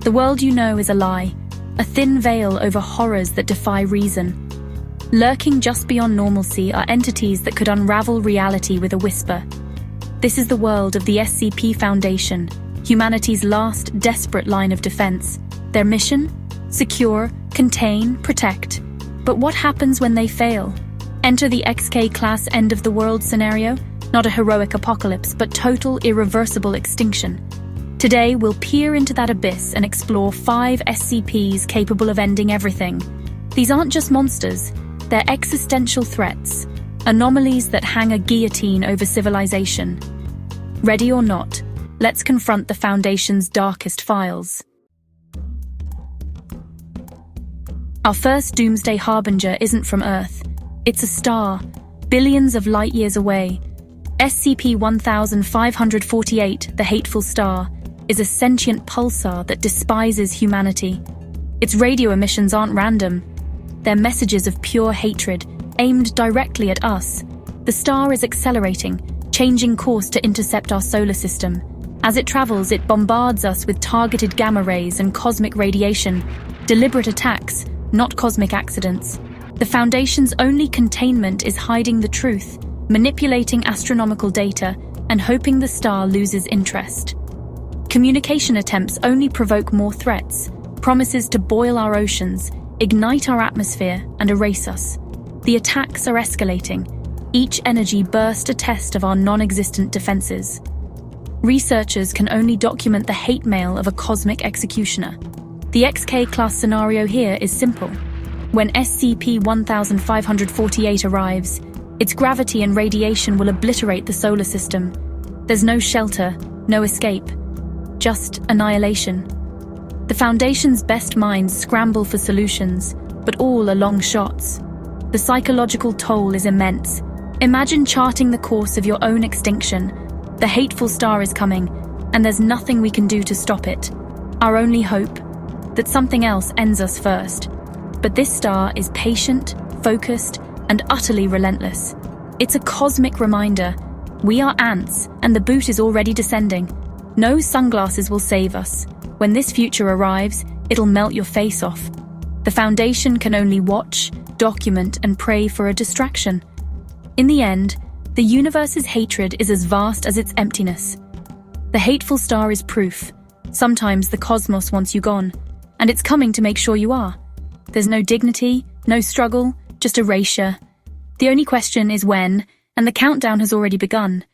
The world you know is a lie, a thin veil over horrors that defy reason. Lurking just beyond normalcy are entities that could unravel reality with a whisper. This is the world of the SCP Foundation, humanity's last desperate line of defense. Their mission? Secure, contain, protect. But what happens when they fail? Enter the XK-class end-of-the-world scenario? Not a heroic apocalypse, but total, irreversible extinction. Today, we'll peer into that abyss and explore 5 SCPs capable of ending everything. These aren't just monsters, they're existential threats, anomalies that hang a guillotine over civilization. Ready or not, let's confront the Foundation's darkest files. Our first doomsday harbinger isn't from Earth. It's a star, billions of light years away. SCP-1548, the Hateful Star, is a sentient pulsar that despises humanity. Its radio emissions aren't random. They're messages of pure hatred, aimed directly at us. The star is accelerating, changing course to intercept our solar system. As it travels, it bombards us with targeted gamma rays and cosmic radiation, deliberate attacks, not cosmic accidents. The Foundation's only containment is hiding the truth, manipulating astronomical data, and hoping the star loses interest. Communication attempts only provoke more threats, promises to boil our oceans, ignite our atmosphere, and erase us. The attacks are escalating, each energy burst a test of our non-existent defenses. Researchers can only document the hate mail of a cosmic executioner. The XK-class scenario here is simple. When SCP-1548 arrives, its gravity and radiation will obliterate the solar system. There's no shelter, no escape, just annihilation. The Foundation's best minds scramble for solutions, but all are long shots. The psychological toll is immense. Imagine charting the course of your own extinction. The Hateful Star is coming, and there's nothing we can do to stop it. Our only hope? That something else ends us first. But this star is patient, focused, and utterly relentless. It's a cosmic reminder. We are ants, and the boot is already descending. No sunglasses will save us. When this future arrives, it'll melt your face off. The Foundation can only watch, document, and pray for a distraction. In the end, the universe's hatred is as vast as its emptiness. The Hateful Star is proof. Sometimes the cosmos wants you gone, and it's coming to make sure you are. There's no dignity, no struggle, just erasure. The only question is when, and the countdown has already begun.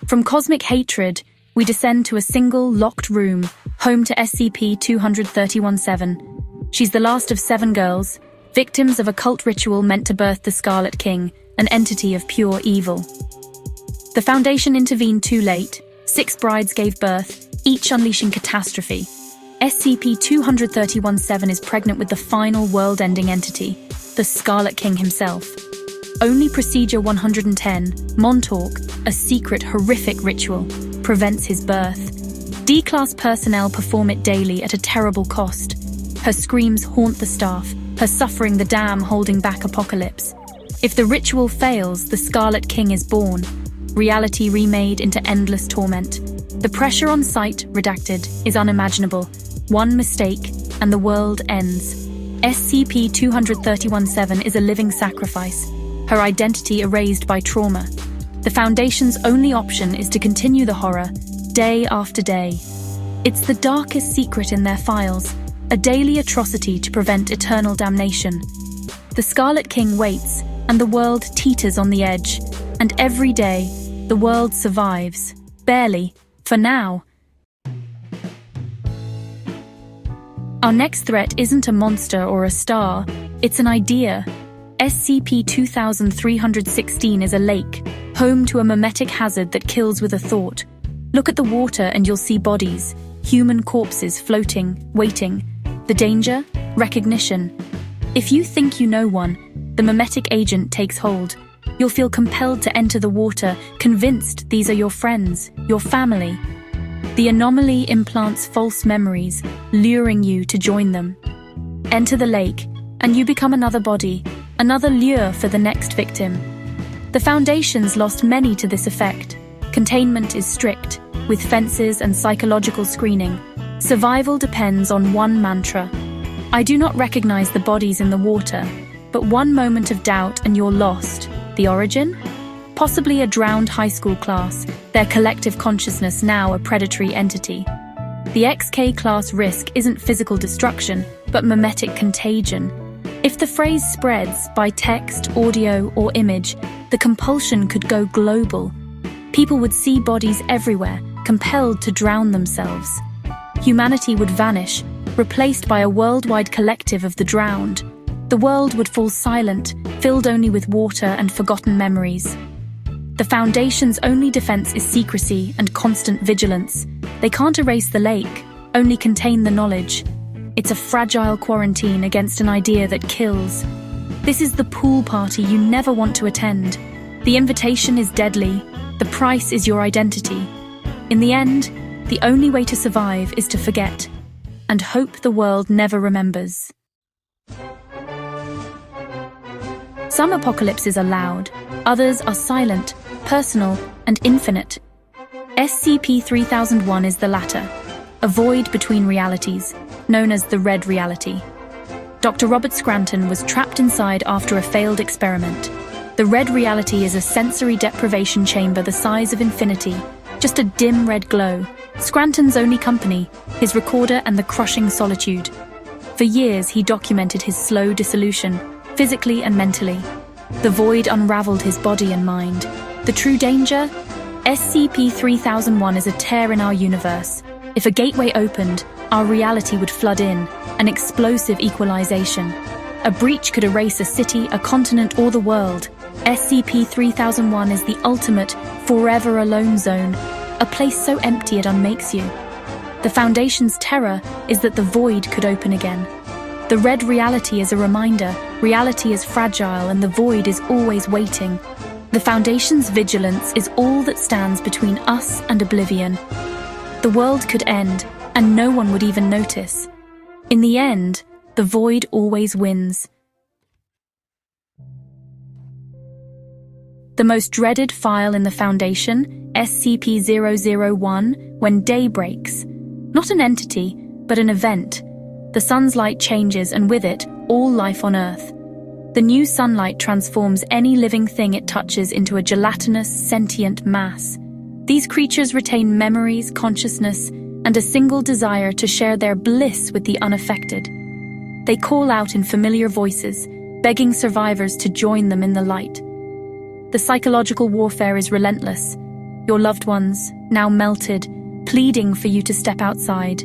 From cosmic hatred, we descend to a single, locked room, home to SCP-231-7. She's the last of 7 girls, victims of a cult ritual meant to birth the Scarlet King, an entity of pure evil. The Foundation intervened too late. 6 brides gave birth, each unleashing catastrophe. SCP-231-7 is pregnant with the final world-ending entity, the Scarlet King himself. Only Procedure 110, Montauk, a secret, horrific ritual, prevents his birth. D-Class personnel perform it daily at a terrible cost. Her screams haunt the staff, her suffering the dam holding back apocalypse. If the ritual fails, the Scarlet King is born, reality remade into endless torment. The pressure on site, redacted, is unimaginable. One mistake, and the world ends. SCP-231-7 is a living sacrifice, her identity erased by trauma. The Foundation's only option is to continue the horror, day after day. It's the darkest secret in their files, a daily atrocity to prevent eternal damnation. The Scarlet King waits, and the world teeters on the edge. And every day, the world survives. Barely. For now. Our next threat isn't a monster or a star, it's an idea. SCP-2316 is a lake, home to a mimetic hazard that kills with a thought. Look at the water and you'll see bodies, human corpses floating, waiting. The danger? Recognition. If you think you know one, the mimetic agent takes hold. You'll feel compelled to enter the water, convinced these are your friends, your family. The anomaly implants false memories, luring you to join them. Enter the lake, and you become another body, another lure for the next victim. The Foundation's lost many to this effect. Containment is strict. with fences and psychological screening. Survival depends on one mantra. I do not recognize the bodies in the water, but one moment of doubt and you're lost. The origin? Possibly a drowned high school class, their collective consciousness now a predatory entity. The XK class risk isn't physical destruction, but mimetic contagion. If the phrase spreads by text, audio, or image, the compulsion could go global. People would see bodies everywhere, compelled to drown themselves. Humanity would vanish, replaced by a worldwide collective of the drowned. The world would fall silent, filled only with water and forgotten memories. The Foundation's only defense is secrecy and constant vigilance. They can't erase the lake, only contain the knowledge. It's a fragile quarantine against an idea that kills. This is the pool party you never want to attend. The invitation is deadly. The price is your identity. In the end, the only way to survive is to forget and hope the world never remembers. Some apocalypses are loud, others are silent, personal, and infinite. SCP-3001 is the latter, a void between realities, known as the Red Reality. Dr. Robert Scranton was trapped inside after a failed experiment. The Red Reality is a sensory deprivation chamber the size of infinity, just a dim red glow, Scranton's only company, his recorder and the crushing solitude. For years he documented his slow dissolution, physically and mentally. The void unraveled his body and mind. The true danger? SCP-3001 is a tear in our universe. If a gateway opened, our reality would flood in, an explosive equalization. A breach could erase a city, a continent, or the world. SCP-3001 is the ultimate, forever alone zone, a place so empty it unmakes you. The Foundation's terror is that the void could open again. The Red Reality is a reminder, reality is fragile and the void is always waiting. The Foundation's vigilance is all that stands between us and oblivion. The world could end, and no one would even notice. In the end, the void always wins. The most dreaded file in the Foundation, SCP-001, when day breaks. Not an entity, but an event. The sun's light changes, and with it, all life on Earth. The new sunlight transforms any living thing it touches into a gelatinous, sentient mass. These creatures retain memories, consciousness, and a single desire to share their bliss with the unaffected. They call out in familiar voices, begging survivors to join them in the light. The psychological warfare is relentless. Your loved ones, now melted, pleading for you to step outside.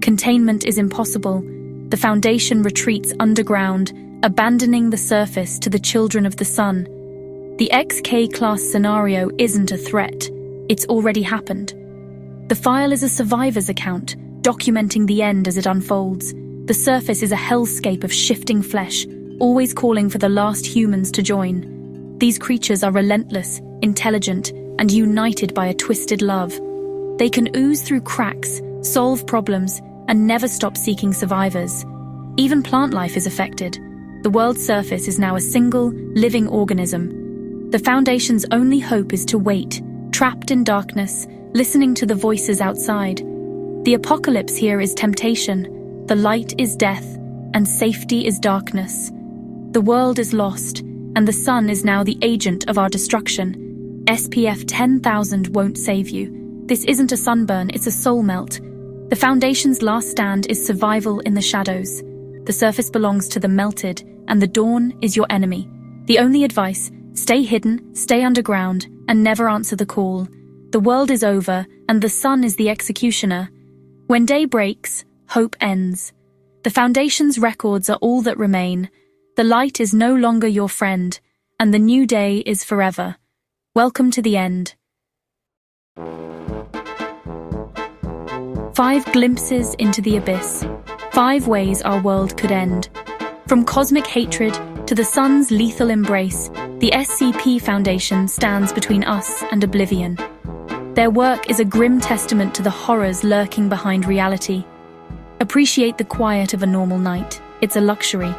Containment is impossible. The Foundation retreats underground, abandoning the surface to the children of the sun. The XK-class scenario isn't a threat. It's already happened. The file is a survivor's account, documenting the end as it unfolds. The surface is a hellscape of shifting flesh, always calling for the last humans to join. These creatures are relentless, intelligent, and united by a twisted love. They can ooze through cracks, solve problems, and never stop seeking survivors. Even plant life is affected. The world's surface is now a single, living organism. The Foundation's only hope is to wait, trapped in darkness, listening to the voices outside. The apocalypse here is temptation, the light is death, and safety is darkness. The world is lost, and the sun is now the agent of our destruction. SPF 10,000 won't save you. This isn't a sunburn, it's a soul melt. The Foundation's last stand is survival in the shadows. The surface belongs to the melted, and the dawn is your enemy. The only advice: stay hidden, stay underground, and never answer the call. The world is over, and the sun is the executioner. When day breaks, hope ends. The Foundation's records are all that remain. The light is no longer your friend, and the new day is forever. Welcome to the end. 5 glimpses into the abyss. 5 ways our world could end. From cosmic hatred to the sun's lethal embrace, the SCP Foundation stands between us and oblivion. Their work is a grim testament to the horrors lurking behind reality. Appreciate the quiet of a normal night. It's a luxury.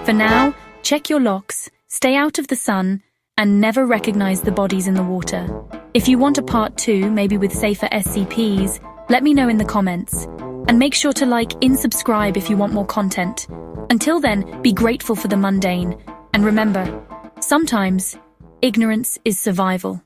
For now, check your locks, stay out of the sun, and never recognize the bodies in the water. If you want a part 2, maybe with safer SCPs, let me know in the comments. And make sure to like and subscribe if you want more content. Until then, be grateful for the mundane. And remember, sometimes ignorance is survival.